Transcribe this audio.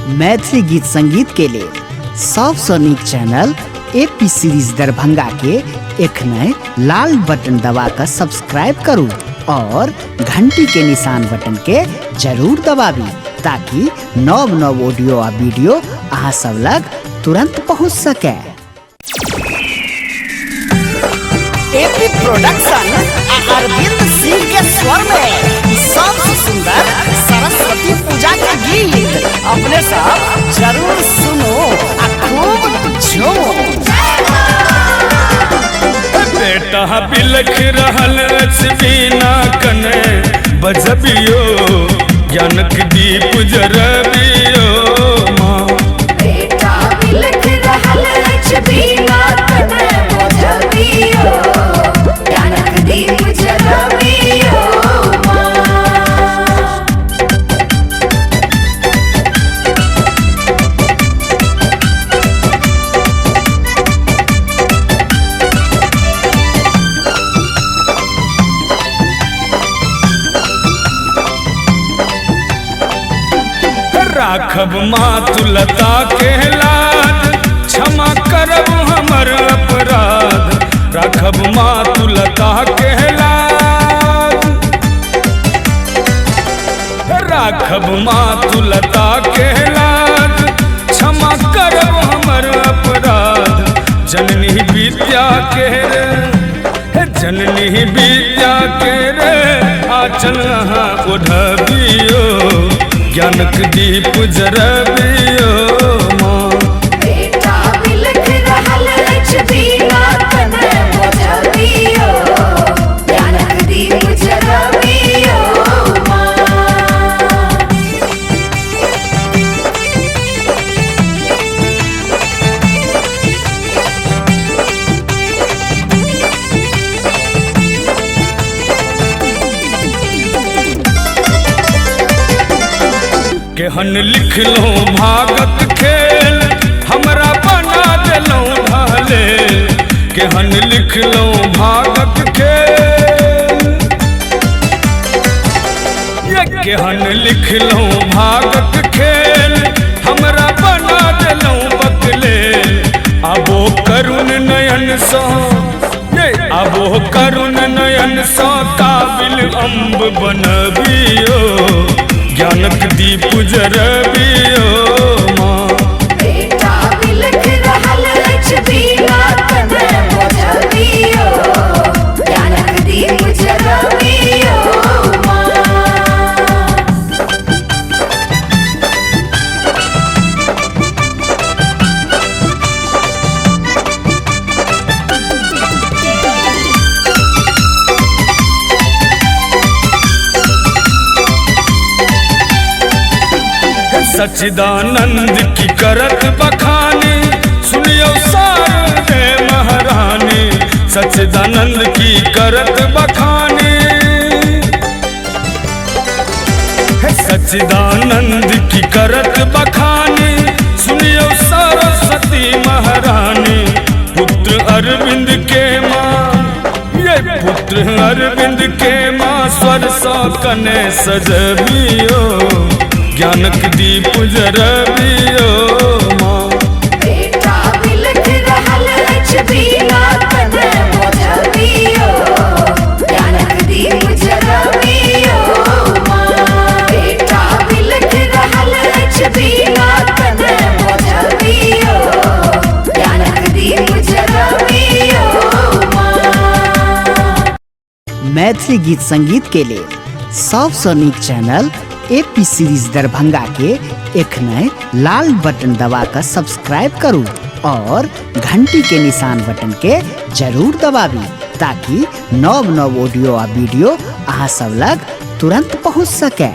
मैथिली गीत संगीत के लिए सबसे नीक चैनल एपी सीरीज दरभंगा के एखने लाल बटन दबाकर सब्सक्राइब करू और घंटी के निशान बटन के जरूर दबाबी ताकि नव नव ऑडियो आ वीडियो अहाँ सब लग तुरंत पहुँच सके। एपी प्रोडक्शन अरविंद सिंह के स्वर में सबसे सुंदर सरस्वती पूजा के गीत अपने सब जरूर सुनो और खूब झूमो। बेटा बिलख रहल बिना कने बजबियो ज्ञानक दीप जरबियो माँ। बेटा बिलख रहल बिना कने बजबियो ज्ञानक दीप जरबियो माँ। राखब मातुलता के लाज क्षमा करब हमर अपराध। राखब मातुलता के लाज राखब मातुलता के लाज क्षमा करब हमर अपराध। जननी विद्या के रे जननी विद्या के रे आचल ओढ़बियो ज्ञानक दीप जरबियो माँ। बेटा बिलख रहल बिना कने बजबियो ज्ञानक दीप जरबियो माँ। केहन लिखलो भागत खेल हमरा बना देलो ढाले। केहन लिखलो भागत खेल ये केहन लिखलो भागत खेल हमरा बना देलो बकले। आबो करुण नयन सो ये आबो करुण नयन सो काबिल अम्ब बनबियो ज्ञानक दीप जरबियो माँ। बेटा बिलख रहल बिना कने बजबियो ज्ञानक दीप जरबियो माँ। सच्चिदानंद की करत बखानी सुनियो सारे महारानी। सच्चिदानंद की करत बखानी सच्चिदानंद की करत बखानी सुनियो सरस्वती महारानी। पुत्र अरविंद के माँ ये पुत्र अरविंद के माँ स्वर सौ कने सजबियो ज्ञानक दीप जरबियो माँ। बेटा बिलख रहल बिना कने बजबियो ज्ञानक दीप जरबियो माँ। बेटा बिलख रहल बिना कने बजबियो ज्ञानक दीप जरबियो माँ। मैथिली गीत संगीत के लिए सबसे नीक चैनल एपी सीरीज दरभंगा के एखने लाल बटन दबाकर सब्सक्राइब करू और घंटी के निशान बटन के जरूर दबाबी ताकि नव नव ऑडियो आ वीडियो अहाँ सब लग तुरंत पहुँच सके।